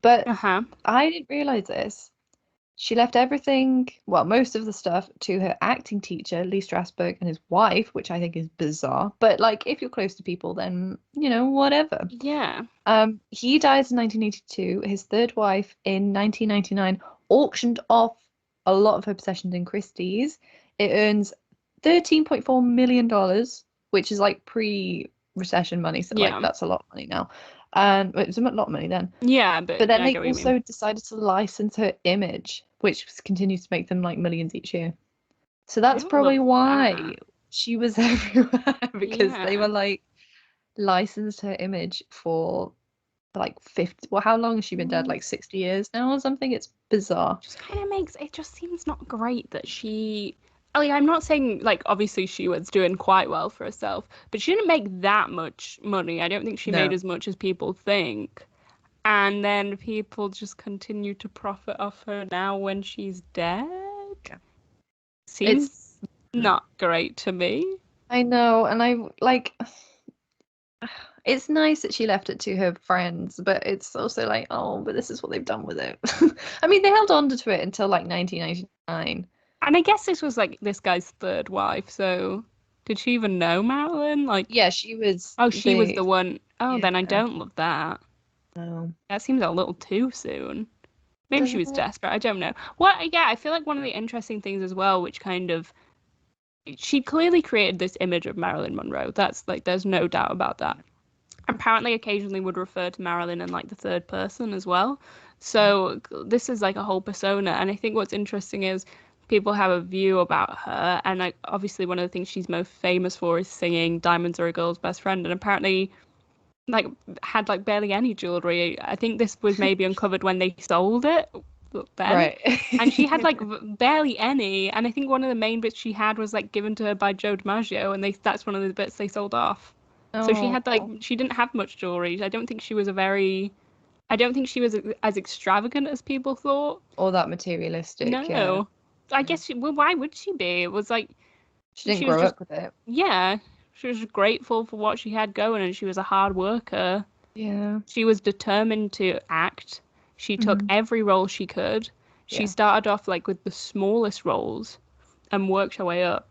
But Uh-huh. I didn't realize this. She left everything, well, most of the stuff to her acting teacher, Lee Strasberg, and his wife, which I think is bizarre. But like, if you're close to people, then whatever. Yeah. He dies in 1982. His third wife in 1999 auctioned off a lot of her possessions in Christie's. It earns $13.4 million, which is like pre-recession money, so like Yeah. that's a lot of money now. And it was a lot of money then. Yeah, But but then I they get what you mean. also decided to license her image, which continues to make them like millions each year. So I that's don't love probably why that. she was everywhere, because they Yeah. were like licensed her image for like 50. Well, how long has she been dead? Mm, Like 60 years now or something? It's bizarre. just kind of makes it just seems not great that she. Like, I'm not saying like obviously she was doing quite well for herself, but she didn't make that much money. I don't think she made No. as much as people think. And then people just continue to profit off her now when she's dead. Yeah. It's Seems not great to me. I know, and I like it's nice that she left it to her friends, but it's also like, oh, but this is what they've done with it. I mean, they held on to it until like 1999. And I guess this was like this guy's third wife, so did she even know Marilyn? Like, Yeah, she was oh, she was the one. Oh, yeah, then I don't love that. no. That seems a little too soon. Maybe she Doesn't was it? desperate. I don't know. What? Yeah, I feel like one of the interesting things as well, which kind of she clearly created this image of Marilyn Monroe. That's like, there's no doubt about that. Apparently, occasionally would refer to Marilyn in like the third person as well. So this is like a whole persona. And I think what's interesting is people have a view about her. And like obviously one of the things she's most famous for is singing Diamonds Are a Girl's Best Friend. And apparently like had like barely any jewelry. I think this was maybe uncovered when they sold it then. Right. And she had like barely any. And I think one of the main bits she had was like given to her by Joe DiMaggio, and that's one of the bits they sold off. So she had like Oh, she didn't have much jewelry. I don't think she was as extravagant as people thought. all that materialistic, yeah. No. I Yeah. guess well, why would she be? It was like She didn't she was grow just up with it. yeah, she was grateful for what she had going, and she was a hard worker. Yeah. She was determined to act. She took Hmm. every role she could. She Yeah. started off like with the smallest roles and worked her way up.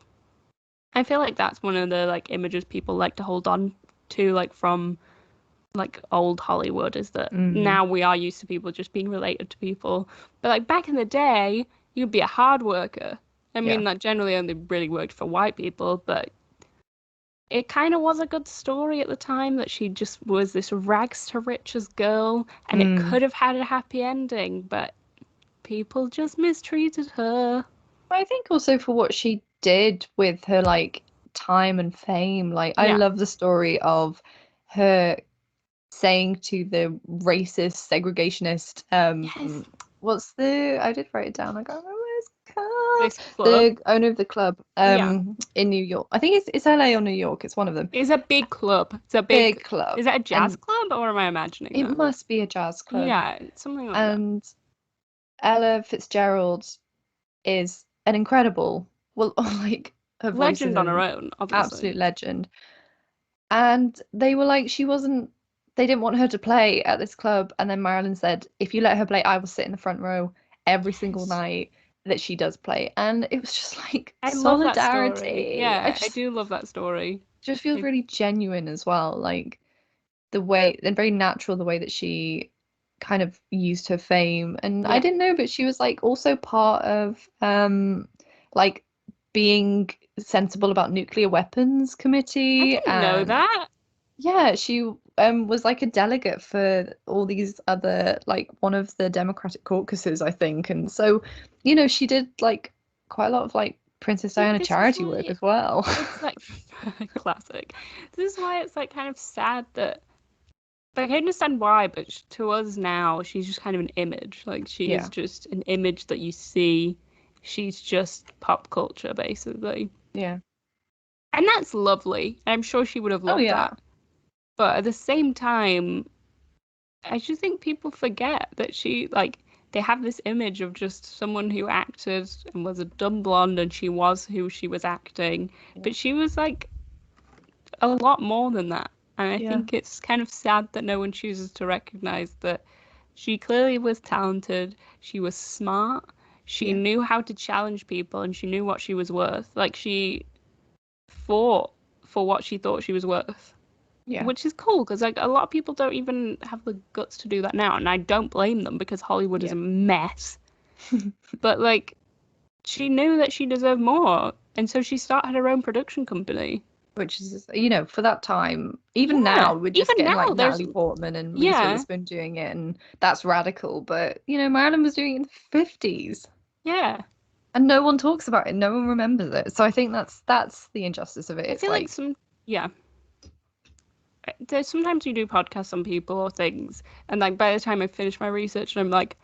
I feel like that's one of the like images people like to hold on to, like from like old Hollywood, is that Mm. now we are used to people just being related to people. But like back in the day, you'd be a hard worker. I Yeah. mean, that generally only really worked for white people, but it kind of was a good story at the time that she just was this rags to riches girl, and it Mm. could have had a happy ending, but people just mistreated her. I think also for what she did with her like time and fame. Like I Yeah. love the story of her saying to the racist segregationist Yes. what's the I did write it down, I can't remember what it's called, This club. the owner of the club Yeah. in New York. I think it's LA or New York, it's one of them. It's a big club. It's a Big big. club, Is that a jazz and club or am I imagining it that? must be a jazz club. Yeah, something like that. And Ella Fitzgerald is an incredible, well, like her voice is Legend on her an own, absolute obviously. legend. And they were like, they didn't want her to play at this club. And then Marilyn said, if you let her play, I will sit in the front row every single Yes. night that she does play. And it was just like I love that story. solidarity. I Yeah, I do love that story. just feels I, really genuine as well. Like the way, and very natural, the way that she kind of used her fame. And I yeah. didn't know, but she was like also part of like being sensible about nuclear weapons I committee. didn't know And that. yeah, she was like a delegate for all these other, like one of the Democratic caucuses, I think. And so, she did like quite a lot of like Princess See, Diana this is charity work why as well. it's like classic. This is why it's like kind of sad that like I understand why, but to us now, she's just kind of an image. Like she is Yeah. just an image that you see. She's just pop culture, basically. Yeah. And that's lovely. I'm sure she would have Oh loved yeah. that. But at the same time, I just think people forget that like, they have this image of just someone who acted and was a dumb blonde and she was who she was acting. Yeah. But she was like a lot more than that. And I Yeah. think it's kind of sad that no one chooses to recognize that She clearly was talented. She was smart. She knew how to challenge people, and she knew what she was worth. Like, she fought for what she thought she was worth. Yeah. Which is cool, because like a lot of people don't even have the guts to do that now, and I don't blame them, because Hollywood is a mess. But like, she knew that she deserved more, and so she started her own production company. Which is, you know, for that time, even now, we're just even getting now, like there's Natalie Portman and Reese Witherspoon doing it, and that's radical. But, you know, Marilyn was doing it in the 50s. Yeah. And no one talks about it. No one remembers it. So I think that's the injustice of it. I It's feel like there's sometimes you do podcasts on people or things, and like by the time I finish my research, and I'm like,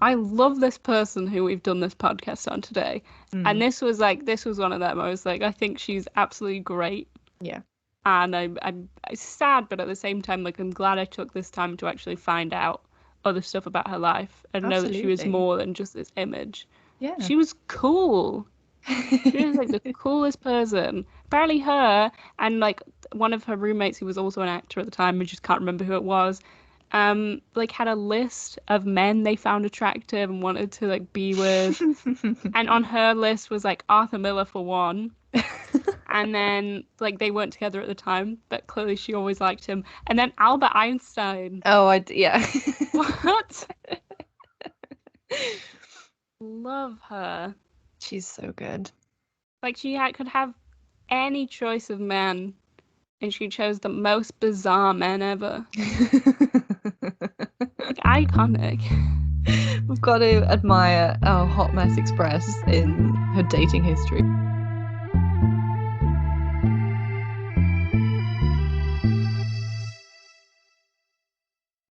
I love this person who we've done this podcast on today. And this was one of them. I was like, I think she's absolutely great. Yeah. And I'm sad, but at the same time, like, I'm glad I took this time to actually find out other stuff about her life and know that she was more than just this image. Yeah. She was cool. She was like the coolest person. Apparently her and like one of her roommates who was also an actor at the time, I just can't remember who it was, like had a list of men they found attractive and wanted to like be with. And on her list was like Arthur Miller for one. And then like they weren't together at the time, but clearly she always liked him. And then Albert Einstein. Oh, yeah. What? Love her. She's so good. Like she could have any choice of men, and she chose the most bizarre men ever. Like, iconic. We've got to admire our Hot Mess Express in her dating history.